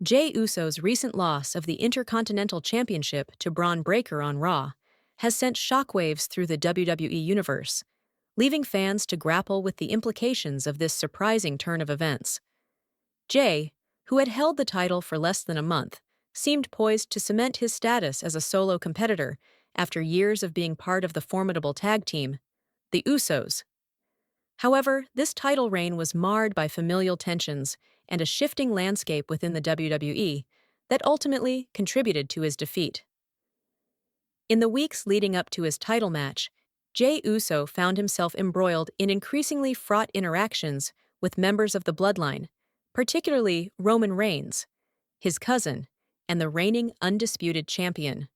Jey Uso's recent loss of the Intercontinental Championship to Bron Breakker on Raw has sent shockwaves through the WWE universe, leaving fans to grapple with the implications of this surprising turn of events. Jey, who had held the title for less than a month, seemed poised to cement his status as a solo competitor after years of being part of the formidable tag team, the Usos. However, this title reign was marred by familial tensions and a shifting landscape within the WWE that ultimately contributed to his defeat. In the weeks leading up to his title match, Jey Uso found himself embroiled in increasingly fraught interactions with members of the Bloodline, particularly Roman Reigns, his cousin, and the reigning undisputed champion.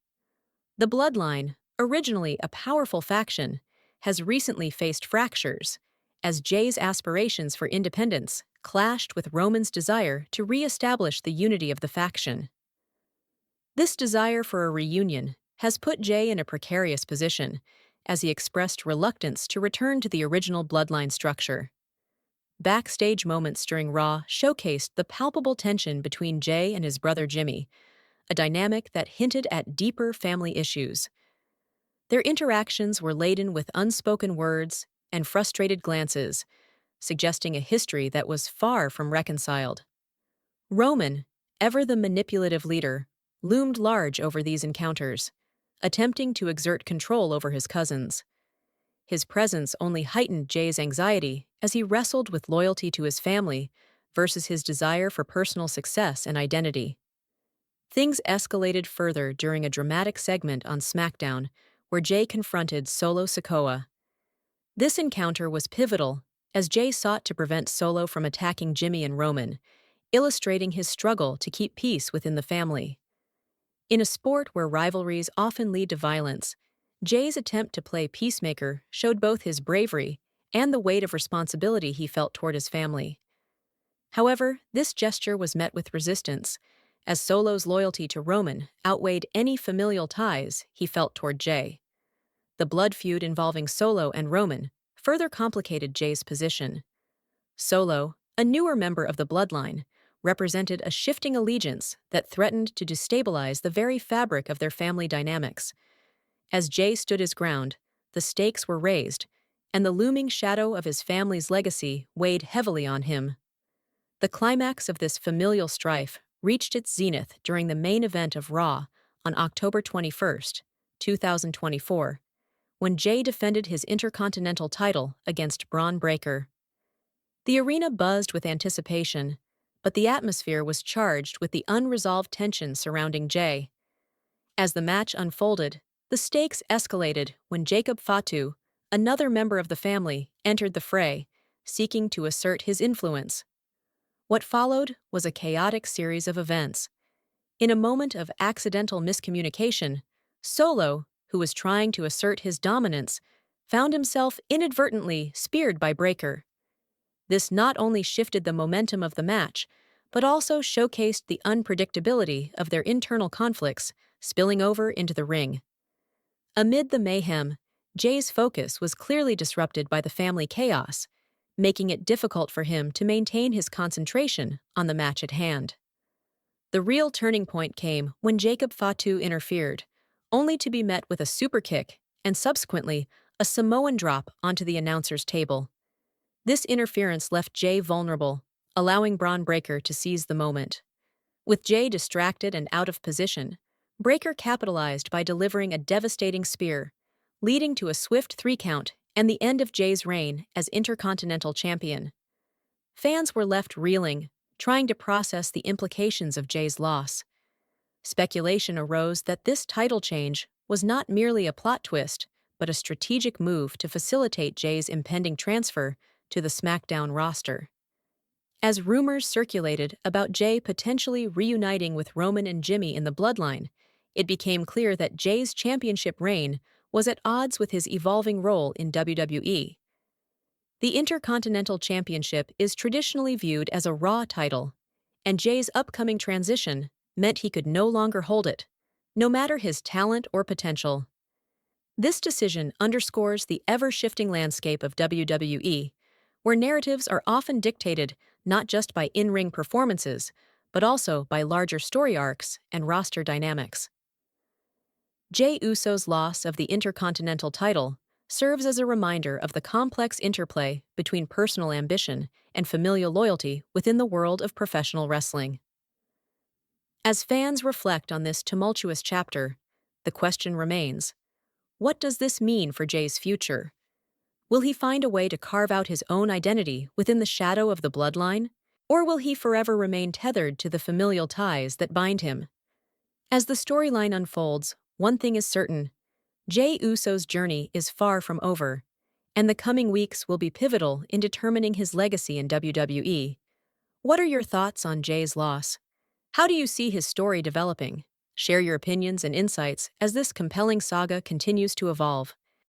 The Bloodline, originally a powerful faction, has recently faced fractures, as Jey's aspirations for independence clashed with Roman's desire to re-establish the unity of the faction. This desire for a reunion has put Jey in a precarious position, as he expressed reluctance to return to the original Bloodline structure. Backstage moments during Raw showcased the palpable tension between Jey and his brother Jimmy, a dynamic that hinted at deeper family issues. Their interactions were laden with unspoken words and frustrated glances, suggesting a history that was far from reconciled. Roman, ever the manipulative leader, loomed large over these encounters, attempting to exert control over his cousins. His presence only heightened Jey's anxiety as he wrestled with loyalty to his family versus his desire for personal success and identity. Things escalated further during a dramatic segment on SmackDown where Jey confronted Solo Sikoa. This encounter was pivotal as Jey sought to prevent Solo from attacking Jimmy and Roman, illustrating his struggle to keep peace within the family. In a sport where rivalries often lead to violence, Jey's attempt to play peacemaker showed both his bravery and the weight of responsibility he felt toward his family. However, this gesture was met with resistance, as Solo's loyalty to Roman outweighed any familial ties he felt toward Jey. The blood feud involving Solo and Roman further complicated Jey's position. Solo, a newer member of the Bloodline, represented a shifting allegiance that threatened to destabilize the very fabric of their family dynamics. As Jey stood his ground, the stakes were raised, and the looming shadow of his family's legacy weighed heavily on him. The climax of this familial strife reached its zenith during the main event of Raw on October 21, 2024, when Jey defended his Intercontinental title against Bron Breakker. The arena buzzed with anticipation, but the atmosphere was charged with the unresolved tension surrounding Jey. As the match unfolded, the stakes escalated when Jacob Fatu, another member of the family, entered the fray, seeking to assert his influence. What followed was a chaotic series of events. In a moment of accidental miscommunication, Solo, who was trying to assert his dominance, found himself inadvertently speared by Breakker. This not only shifted the momentum of the match, but also showcased the unpredictability of their internal conflicts spilling over into the ring. Amid the mayhem, Jey's focus was clearly disrupted by the family chaos, making it difficult for him to maintain his concentration on the match at hand. The real turning point came when Jacob Fatu interfered, only to be met with a superkick and subsequently a Samoan drop onto the announcer's table. This interference left Jey vulnerable, allowing Bron Breakker to seize the moment. With Jey distracted and out of position, Breakker capitalized by delivering a devastating spear, leading to a swift 3 count and the end of Jey's reign as Intercontinental Champion. Fans were left reeling, trying to process the implications of Jey's loss. Speculation arose that this title change was not merely a plot twist, but a strategic move to facilitate Jey's impending transfer to the SmackDown roster. As rumors circulated about Jey potentially reuniting with Roman and Jimmy in the Bloodline, it became clear that Jey's championship reign was at odds with his evolving role in WWE. The Intercontinental Championship is traditionally viewed as a Raw title, and Jey's upcoming transition meant he could no longer hold it, no matter his talent or potential. This decision underscores the ever-shifting landscape of WWE, where narratives are often dictated not just by in-ring performances, but also by larger story arcs and roster dynamics. Jey Uso's loss of the Intercontinental title serves as a reminder of the complex interplay between personal ambition and familial loyalty within the world of professional wrestling. As fans reflect on this tumultuous chapter, the question remains, what does this mean for Jey's future? Will he find a way to carve out his own identity within the shadow of the bloodline? Or will he forever remain tethered to the familial ties that bind him? As the storyline unfolds, one thing is certain: Jey Uso's journey is far from over, and the coming weeks will be pivotal in determining his legacy in WWE. What are your thoughts on Jey's loss? How do you see his story developing? Share your opinions and insights as this compelling saga continues to evolve.